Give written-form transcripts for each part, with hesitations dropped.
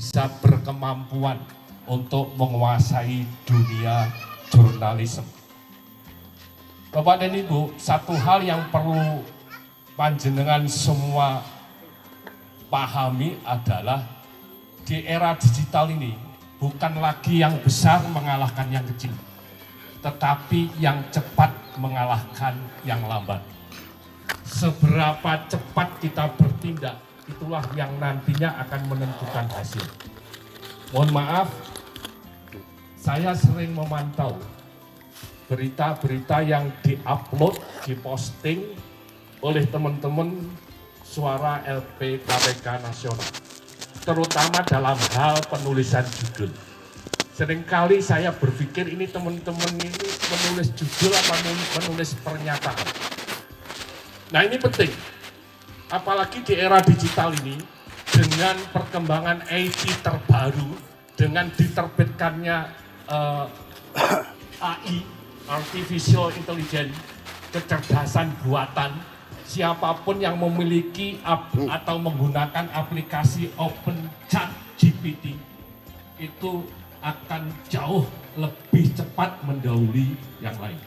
bisa berkemampuan untuk menguasai dunia jurnalisme. Bapak dan Ibu, satu hal yang perlu panjenengan semua pahami adalah di era digital ini bukan lagi yang besar mengalahkan yang kecil, tetapi yang cepat mengalahkan yang lambat. Seberapa cepat kita bertindak, itulah yang nantinya akan menentukan hasil. Mohon maaf, saya sering memantau berita-berita yang diupload, diposting oleh teman-teman Suara LP KPK Nasional, terutama dalam hal penulisan judul. Seringkali saya berpikir ini teman-teman ini menulis judul apa menulis pernyataan. Nah ini penting, apalagi di era digital ini dengan perkembangan IT terbaru, dengan diterbitkannya AI, Artificial Intelligence, kecerdasan buatan, siapapun yang memiliki atau menggunakan aplikasi OpenChatGPT itu akan jauh lebih cepat mendahului yang lain.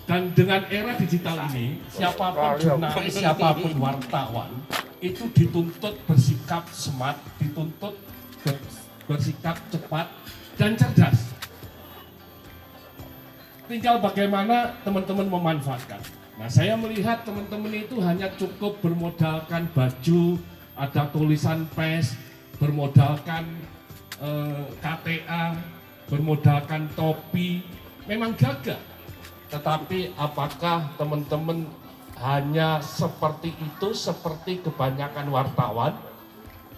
Dan dengan era digital ini, siapapun jurnalis, siapapun wartawan itu dituntut bersikap smart, dituntut bersikap cepat dan cerdas. Tinggal bagaimana teman-teman memanfaatkan. Nah, saya melihat teman-teman itu hanya cukup bermodalkan baju, ada tulisan PES, bermodalkan KTA, bermodalkan topi, memang gagah. Tetapi apakah teman-teman hanya seperti itu, seperti kebanyakan wartawan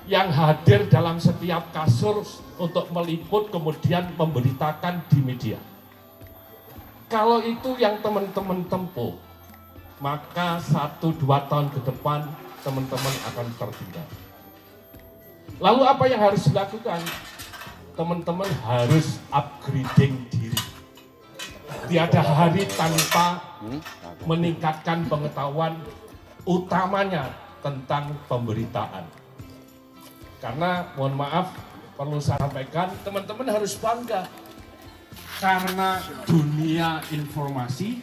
yang hadir dalam setiap kasus untuk meliput kemudian memberitakan di media? Kalau itu yang teman-teman tempuh, maka 1-2 tahun ke depan teman-teman akan tertinggal. Lalu apa yang harus dilakukan? Teman-teman harus upgrading diri. Tiada hari tanpa meningkatkan pengetahuan, utamanya tentang pemberitaan. Karena mohon maaf, perlu saya sampaikan, teman-teman harus bangga. Karena dunia informasi,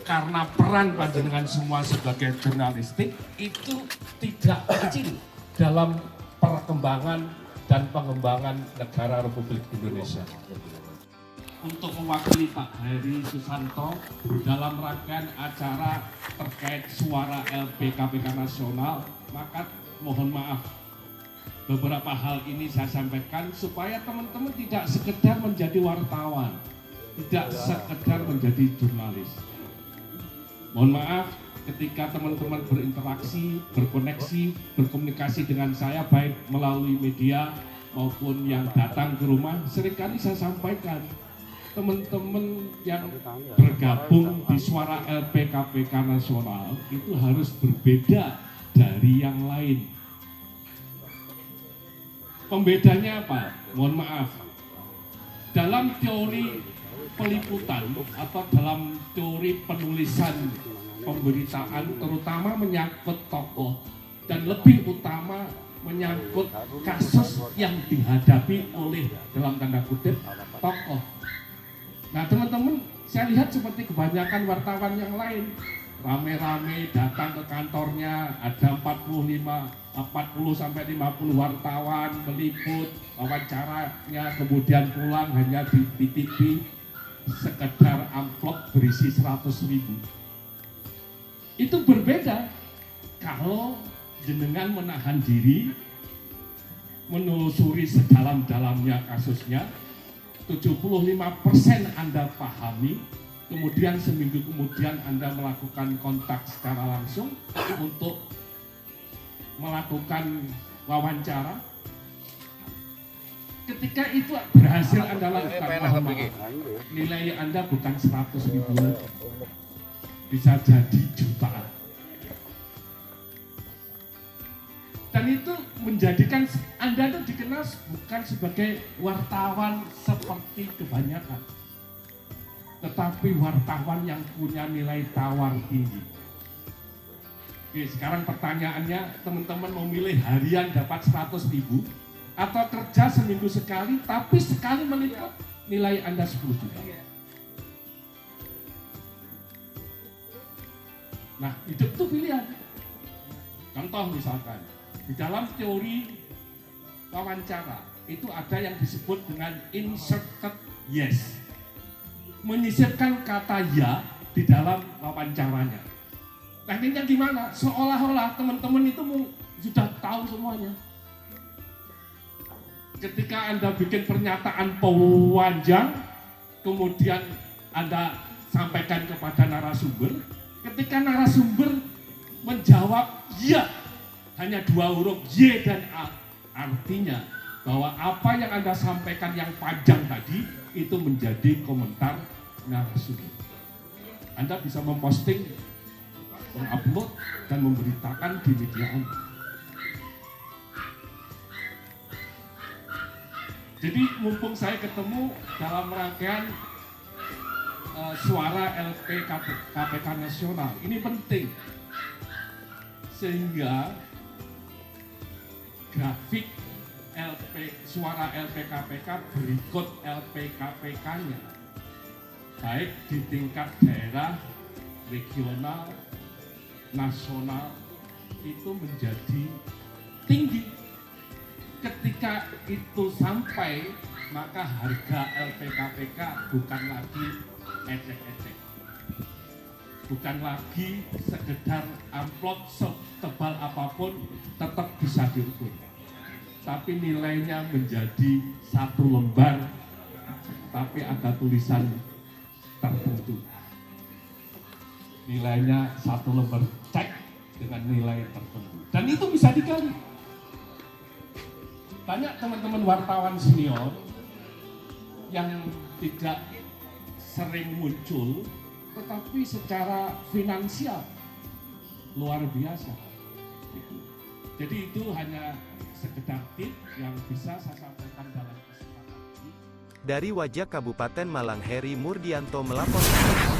karena peran panjenengan semua sebagai jurnalistik itu tidak kecil dalam perkembangan dan pengembangan negara Republik Indonesia. Untuk mewakili Pak Heri Susanto dalam rangkaian acara terkait Suara LP KPK Nasional, maka mohon maaf, beberapa hal ini saya sampaikan supaya teman-teman tidak sekedar menjadi wartawan, tidak sekedar menjadi jurnalis. Mohon maaf ketika teman-teman berinteraksi, berkoneksi, berkomunikasi dengan saya baik melalui media maupun yang datang ke rumah, seringkali saya sampaikan teman-teman yang bergabung di Suara LP KPK Nasional itu harus berbeda dari yang lain. Pembedanya apa? Mohon maaf, dalam teori peliputan atau dalam teori penulisan pemberitaan terutama menyangkut tokoh dan lebih utama menyangkut kasus yang dihadapi oleh dalam tanda kutip tokoh. Nah teman-teman, saya lihat seperti kebanyakan wartawan yang lain rame-rame datang ke kantornya, ada 40 sampai 50 wartawan meliput wawancaranya, kemudian pulang hanya dititipi sekedar amplop berisi 100.000. Itu berbeda kalau jenengan menahan diri, menelusuri sedalam-dalamnya kasusnya, 75% Anda pahami, kemudian seminggu kemudian Anda melakukan kontak secara langsung untuk melakukan wawancara. Ketika itu berhasil Anda lakukan, nilai Anda bukan 100.000, bisa jadi jutaan. Dan itu menjadikan Anda itu dikenal bukan sebagai wartawan seperti kebanyakan, tetapi wartawan yang punya nilai tawar tinggi. Oke, sekarang pertanyaannya, teman-teman memilih harian dapat 100.000 atau kerja seminggu sekali, tapi sekali meliput nilai Anda 10 juta. Nah, hidup itu pilihan. Contoh misalkan, di dalam teori wawancara, itu ada yang disebut dengan inserted yes. Menyisipkan kata ya di dalam wawancaranya. Tekniknya gimana? Seolah-olah teman-teman itu sudah tahu semuanya. Ketika Anda bikin pernyataan panjang, kemudian Anda sampaikan kepada narasumber, ketika narasumber menjawab ya, hanya 2 huruf Y dan A, artinya bahwa apa yang Anda sampaikan yang panjang tadi itu menjadi komentar narasumber. Anda bisa memposting, mengupload, dan memberitakan di media Anda. Jadi mumpung saya ketemu dalam rangkaian suara LP KPK Nasional, ini penting. Sehingga grafik suara LPKPK berikut LPKPK-nya, baik di tingkat daerah, regional, nasional, itu menjadi tinggi. Ketika itu sampai, maka harga LPKPK bukan lagi ecek-ecek, bukan lagi sekedar amplop setebal apapun tetap bisa diukur, tapi nilainya menjadi 1 lembar, tapi ada tulisan tertentu. Nilainya 1 lembar cek dengan nilai tertentu, dan itu bisa digali. Banyak teman-teman wartawan senior yang tidak sering muncul, tetapi secara finansial luar biasa. Jadi itu hanya sekedar tips yang bisa saya sampaikan dalam kesempatan ini. Dari Wajak Kabupaten Malang, Heri Murdianto melaporkan.